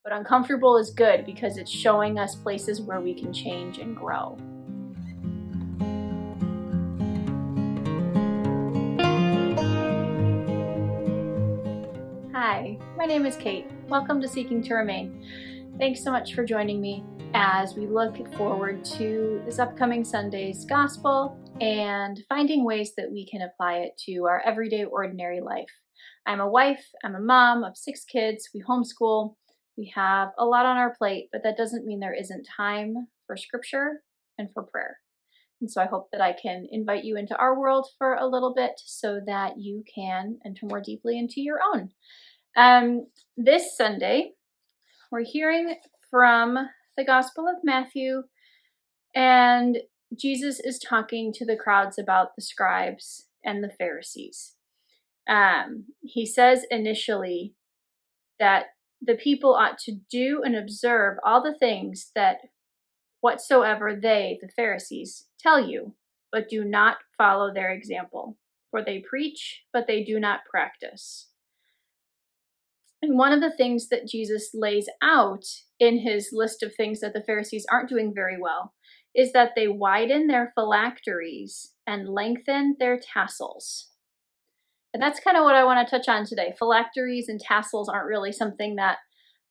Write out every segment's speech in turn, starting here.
But uncomfortable is good because it's showing us places where we can change and grow. Hi, my name is Kate. Welcome to Seeking to Remain. Thanks so much for joining me as we look forward to this upcoming Sunday's gospel and finding ways that we can apply it to our everyday, ordinary life. I'm a wife, I'm a mom of 6 kids, we homeschool, we have a lot on our plate, but that doesn't mean there isn't time for scripture and for prayer. And so I hope that I can invite you into our world for a little bit so that you can enter more deeply into your own. This Sunday, we're hearing from the Gospel of Matthew, and Jesus is talking to the crowds about the scribes and the Pharisees. He says initially that the people ought to do and observe all the things that whatsoever they, the Pharisees, tell you, but do not follow their example. For they preach, but they do not practice. And one of the things that Jesus lays out in his list of things that the Pharisees aren't doing very well is that they widen their phylacteries and lengthen their tassels. And that's kind of what I want to touch on today. Phylacteries and tassels aren't really something that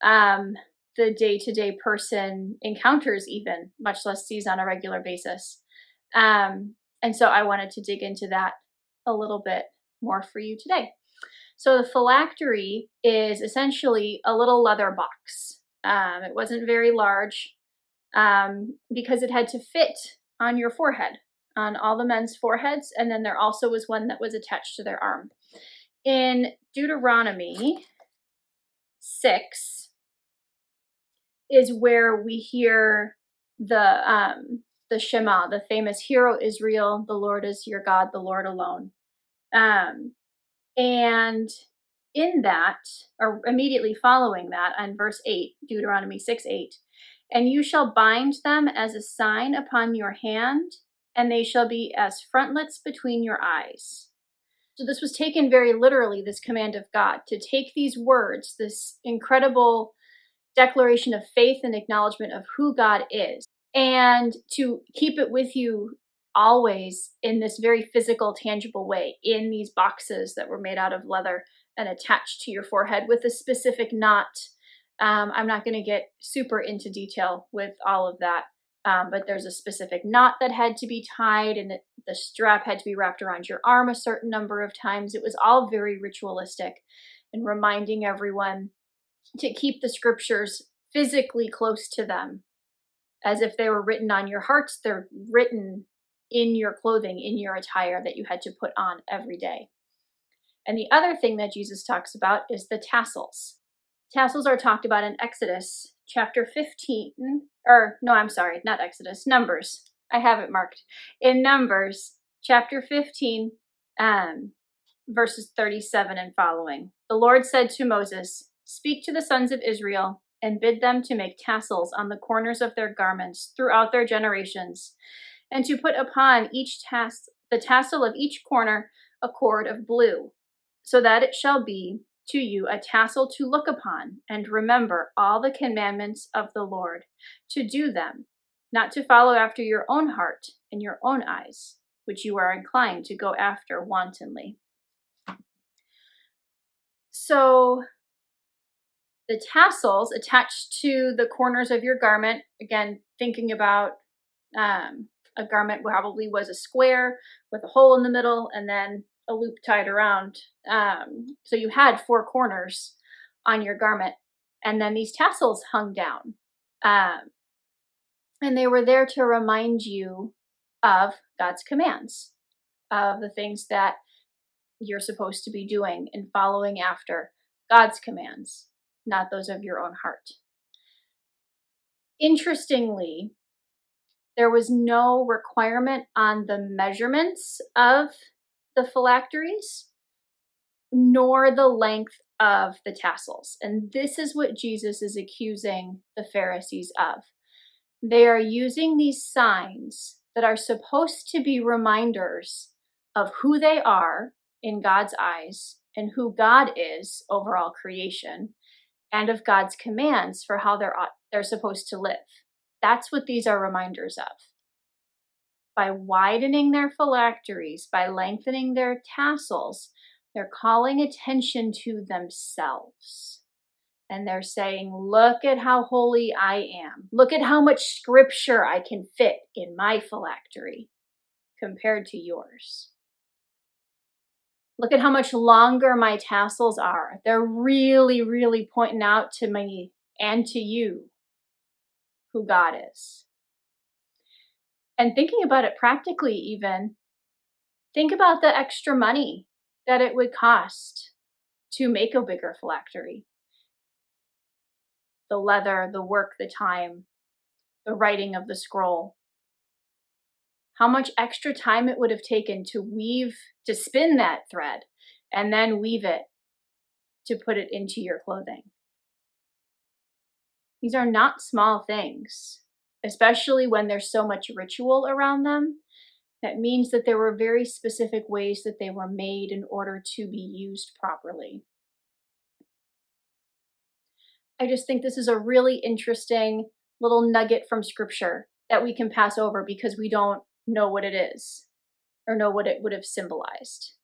the day-to-day person encounters even, much less sees on a regular basis. And so I wanted to dig into that a little bit more for you today. So the phylactery is essentially a little leather box. It wasn't very large because it had to fit on your forehead, on all the men's foreheads, and then there also was one that was attached to their arm. In Deuteronomy 6 is where we hear the Shema, the famous "Hear, O Israel, the Lord is your God, the Lord alone." And in that, or immediately following that, on verse 8, Deuteronomy 6:8, "And you shall bind them as a sign upon your hand, and they shall be as frontlets between your eyes." So this was taken very literally, this command of God, to take these words, this incredible declaration of faith and acknowledgement of who God is, and to keep it with you always in this very physical, tangible way, in these boxes that were made out of leather and attached to your forehead with a specific knot. I'm not going to get super into detail with all of that, but there's a specific knot that had to be tied, and the strap had to be wrapped around your arm a certain number of times. It was all very ritualistic and reminding everyone to keep the scriptures physically close to them, as if they were written on your hearts. They're written in your clothing, in your attire that you had to put on every day. And the other thing that Jesus talks about is the tassels. Tassels are talked about in Exodus chapter 15, not Exodus, Numbers. I have it marked. In Numbers chapter 15, verses 37 and following. "The Lord said to Moses, 'Speak to the sons of Israel and bid them to make tassels on the corners of their garments throughout their generations, and to put upon each the tassel of each corner a cord of blue, so that it shall be to you a tassel to look upon, and remember all the commandments of the Lord, to do them, not to follow after your own heart and your own eyes, which you are inclined to go after wantonly.'" So the tassels attached to the corners of your garment, again, thinking about a garment probably was a square with a hole in the middle and then a loop tied around. So you had 4 corners on your garment, and then these tassels hung down. And they were there to remind you of God's commands, of the things that you're supposed to be doing and following after God's commands, not those of your own heart. Interestingly, there was no requirement on the measurements of the phylacteries, nor the length of the tassels. And this is what Jesus is accusing the Pharisees of. They are using these signs that are supposed to be reminders of who they are in God's eyes and who God is over all creation, and of God's commands for how they're supposed to live. That's what these are reminders of. By widening their phylacteries, by lengthening their tassels, they're calling attention to themselves. And they're saying, look at how holy I am. Look at how much scripture I can fit in my phylactery compared to yours. Look at how much longer my tassels are. They're really, really pointing out to me and to you who God is. And thinking about it practically even, think about the extra money that it would cost to make a bigger phylactery. The leather, the work, the time, the writing of the scroll. How much extra time it would have taken to spin that thread and then weave it to put it into your clothing. These are not small things, especially when there's so much ritual around them. That means that there were very specific ways that they were made in order to be used properly. I just think this is a really interesting little nugget from scripture that we can pass over because we don't know what it is or know what it would have symbolized.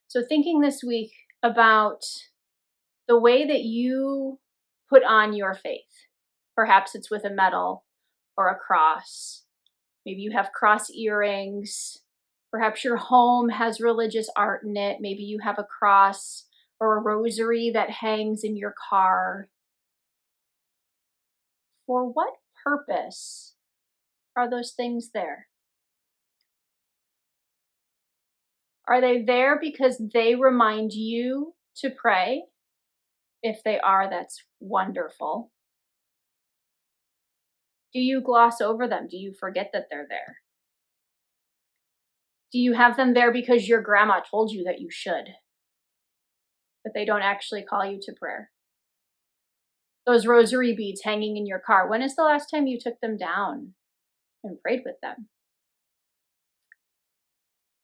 So thinking this week about the way that you put on your faith. Perhaps it's with a medal or a cross. Maybe you have cross earrings. Perhaps your home has religious art in it. Maybe you have a cross or a rosary that hangs in your car. For what purpose are those things there? Are they there because they remind you to pray? If they are, that's wonderful. Do you gloss over them? Do you forget that they're there? Do you have them there because your grandma told you that you should, but they don't actually call you to prayer? Those rosary beads hanging in your car, when is the last time you took them down and prayed with them?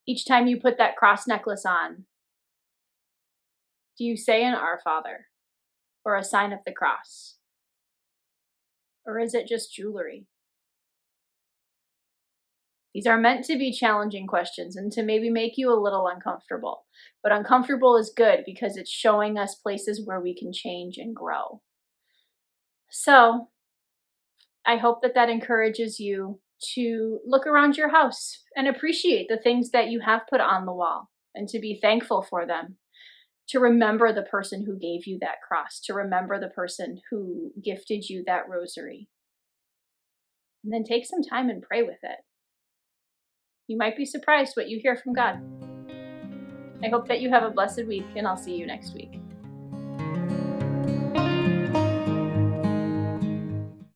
Each time you put that cross necklace on, do you say an Our Father or a sign of the cross? Or is it just jewelry? These are meant to be challenging questions and to maybe make you a little uncomfortable. But uncomfortable is good because it's showing us places where we can change and grow. So I hope that encourages you to look around your house and appreciate the things that you have put on the wall and to be thankful for them. To remember the person who gave you that cross, to remember the person who gifted you that rosary. And then take some time and pray with it. You might be surprised what you hear from God. I hope that you have a blessed week, and I'll see you next week.